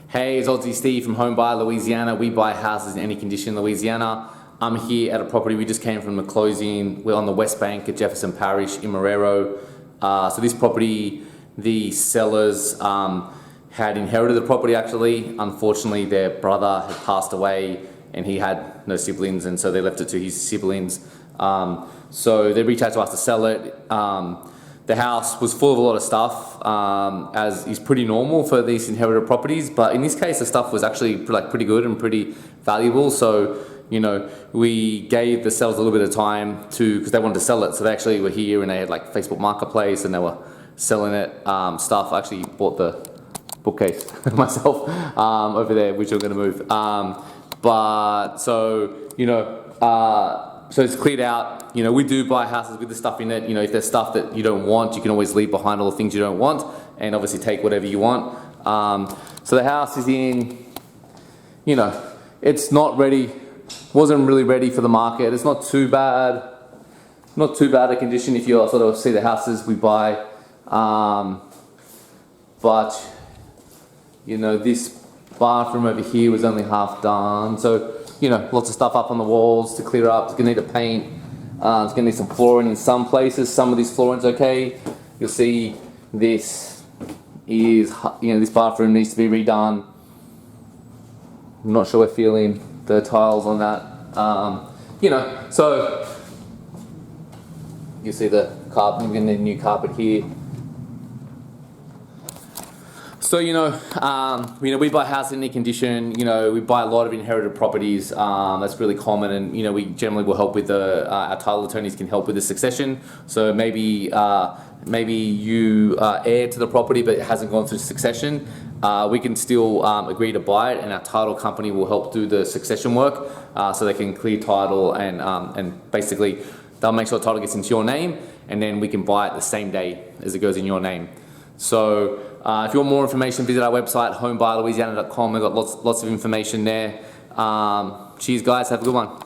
Hey, it's Aussie Steve from Home Buyer Louisiana. We buy houses in any condition in Louisiana. I'm here at a property. We just came from the closing. We're on the West Bank at Jefferson Parish in Marrero. So this property, the sellers had inherited the property actually. Unfortunately, their brother had passed away and he had no siblings, and so they left it to his siblings. So they reached out to us to sell it. The house was full of a lot of stuff, as is pretty normal for these inherited properties, but in this case the stuff was actually pretty good and pretty valuable. So, you know, we gave the sellers a little bit of time because they wanted to sell it. So they actually were here and they had like Facebook Marketplace and they were selling it, stuff. I actually bought the bookcase myself over there, which we're going to move. But so, you know, so it's cleared out. You know, we do buy houses with the stuff in it. You know, if there's stuff that you don't want, you can always leave behind all the things you don't want and obviously take whatever you want. So the house is in, you know, it's not ready, wasn't really ready for the market. It's not too bad a condition if you sort of see the houses we buy. But, you know, this bathroom over here was only half done. So, you know, lots of stuff up on the walls to clear up. It's gonna need a paint. It's gonna need some flooring in some places. Some of this flooring's okay. You'll see this is, you know, this bathroom needs to be redone. I'm not sure we're feeling the tiles on that. You know, so you see the carpet. We're gonna need a new carpet here. So, you know, we buy houses in any condition. You know, we buy a lot of inherited properties. That's really common, and you know, we generally will help with our title attorneys can help with the succession. So maybe you heir to the property, but it hasn't gone through succession. We can still agree to buy it, and our title company will help do the succession work, so they can clear title and basically they'll make sure the title gets into your name, and then we can buy it the same day as it goes in your name. So if you want more information, visit our website, homebuyerlouisiana.com. We've got lots of information there. Cheers guys, have a good one.